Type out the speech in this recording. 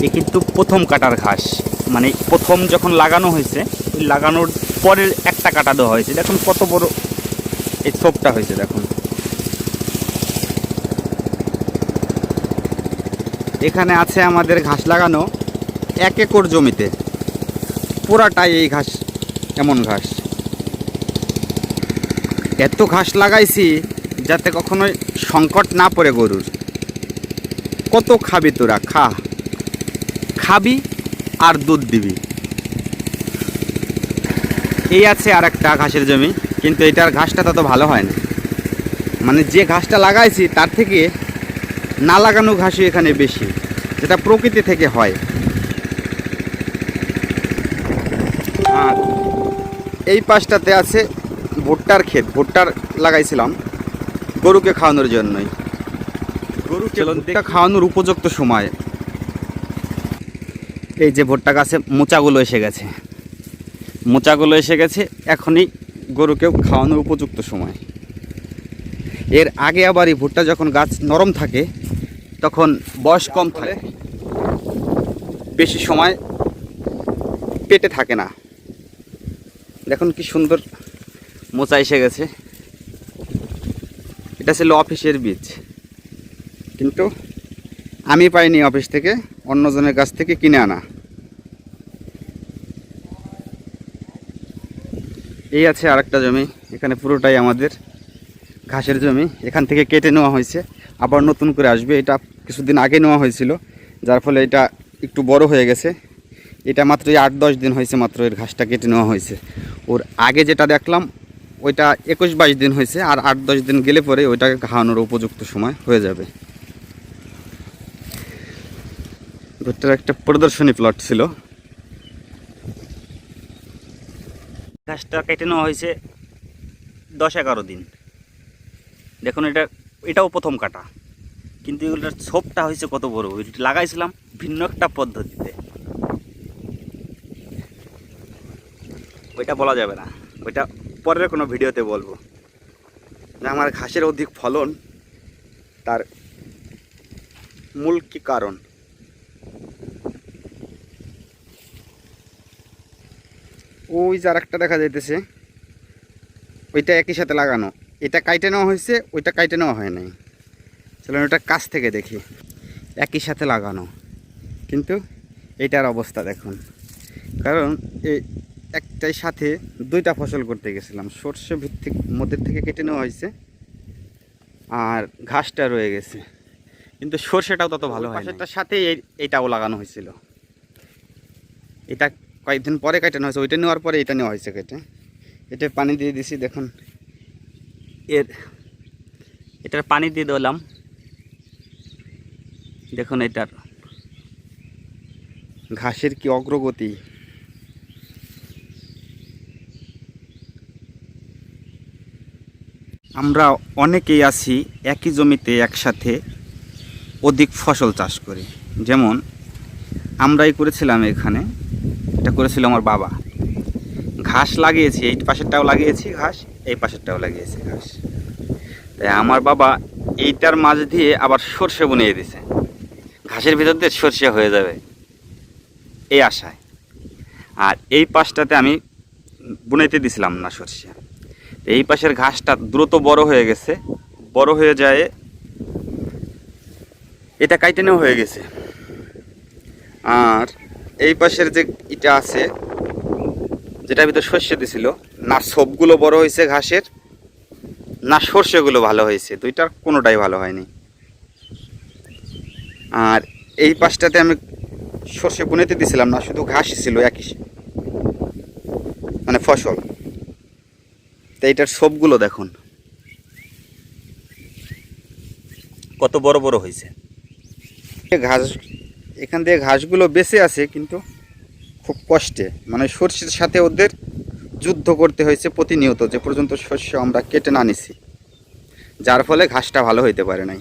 এ কিন্তু প্রথম কাটার ঘাস, মানে প্রথম যখন লাগানো হয়েছে ওই লাগানোর পরের একটা কাটা দেওয়া হয়েছে। দেখুন কত বড় এই ছোপটা হয়েছে। দেখুন এখানে আছে আমাদের ঘাস লাগানো 1 একর জমিতে, পুরাটাই এই ঘাস, এমন ঘাস। এত ঘাস লাগাইছি যাতে কখনোই সংকট না পড়ে গরুর। কত খাবি তোরা, খাবি আর দুধ দিবি। এই আছে আর একটা ঘাসের জমি, কিন্তু এটার ঘাসটা তত ভালো হয় না। মানে যে ঘাসটা লাগাইছি তার থেকে না লাগানো ঘাসই এখানে বেশি, যেটা প্রকৃতি থেকে হয়। আর এই পাশটাতে আছে ভুট্টার ক্ষেত, ভুট্টার লাগাইছিলাম গরুকে খাওয়ানোর জন্যই। গরুকে ভুট্টা খাওয়ানোর উপযুক্ত সময়। এই যে ভুট্টা গাছে মোচাগুলো এসে গেছে, এখনই গরুকেও খাওয়ানোর উপযুক্ত সময়। এর আগে আবার এই ভুট্টা যখন গাছ নরম থাকে তখন বয়স কম থাকে, বেশি সময় পেটে থাকে না। দেখুন কি সুন্দর মোচা এসে গেছে। এটা ছিল অফিসের বীজ, কিন্তু আমি পাইনি অফিস থেকে, অন্যজনের কাছ থেকে কিনে আনা। এই আছে আরেকটা জমি, এখানে পুরোটাই আমাদের ঘাসের জমি। এখান থেকে কেটে নেওয়া হয়েছে, আবার নতুন করে আসবে। এটা কিছুদিন আগে নেওয়া হয়েছিল, যার ফলে এটা একটু বড় হয়ে গেছে। এটা মাত্র 8-10 দিন হয়েছে মাত্র এর ঘাসটা কেটে নেওয়া হয়েছে। ওর আগে যেটা দেখলাম ওইটা 21-22 দিন হয়েছে, আর 8-10 দিন গেলে পরে ওইটাকে খাওয়ানোর উপযুক্ত সময় হয়ে যাবে। ভুট্টার একটা প্রদর্শনী প্লট ছিল। ঘাসটা কেটে নেওয়া হয়েছে 10-11 দিন। দেখুন এটাও প্রথম কাটা, কিন্তু এগুলোর ছোপটা হয়েছে কত বড়। ওইটা লাগাইছিলাম ভিন্ন একটা পদ্ধতিতে, ওইটা বলা যাবে না, ওইটা পরের কোনো ভিডিওতে বলবো। যে আমার ঘাসের অধিক ফলন তার মূল কি কারণ। ওই যে আরেকটা দেখা যাইতেছে, ওইটা একই সাথে লাগানো। এটা কাইটে নেওয়া হয়েছে, ওইটা কাইটে নেওয়া হয় নাই। চলুন ওটা কাছ থেকে দেখি। একই সাথে লাগানো, কিন্তু এইটার অবস্থা দেখুন। কারণ এই একটাই সাথে দুইটা ফসল করতে গেছিলাম। সর্ষে ভিত্তিক মধ্যে থেকে কেটে নেওয়া হয়েছে, আর ঘাসটা রয়ে গেছে, কিন্তু সর্ষেটাও তত ভালো হয় না। সেটার সাথে এইটাও লাগানো হয়েছিল। এটা কয়েকদিন পরে কেটে নেওয়া হয়েছে, ওইটা নেওয়ার পরে এটা নেওয়া হয়েছে কেটে। এটা পানি দিয়ে দিছি, দেখুন এটার পানি দিয়ে দিলাম। দেখুন এটার ঘাসের কি অগ্রগতি। আমরা অনেকেই আছি একই জমিতে একসাথে অধিক ফসল চাষ করি। যেমন আমরাই করেছিলাম, এখানে এটা করেছিল আমার বাবা। ঘাস লাগিয়েছি, এই পাশেরটাও লাগিয়েছি ঘাস, এই পাশেরটাও লাগিয়েছি ঘাস। তাই আমার বাবা এইটার মাঝ দিয়ে আবার সর্ষে বুনিয়ে দিছে, ঘাসের ভিতর দিয়ে সর্ষে হয়ে যাবে এই আশায়। আর এই পাশটাতে আমি বুনাইতে দিছিলাম না সর্ষে। এই পাশের ঘাসটা দ্রুত বড় হয়ে গেছে, বড় হয়ে যায় এটা কাইটে নেওয়া হয়ে গেছে। আর এই পাশের যে এটা আছে, যেটার ভিতর সর্ষে দিছিল, না সবগুলো বড় হয়েছে ঘাসের, না সর্ষেগুলো ভালো হয়েছে, দুইটার কোনোটাই ভালো হয়নি। আর এই পাশটাতে আমি সর্ষে বুনেতে দিছিলাম না, শুধু ঘাসই ছিল একই, মানে ফসল। তো এইটার সবগুলো দেখুন কত বড় বড় হয়েছে। ঘাস এখান থেকে ঘাসগুলো বেঁচে আছে, কিন্তু খুব কষ্টে, মানে সর্ষের সাথে ওদের যুদ্ধ করতে হয়েছে প্রতিনিয়ত, যে পর্যন্ত শস্য আমরা কেটে না নিছি, যার ফলে ঘাসটা ভালো হইতে পারে নাই।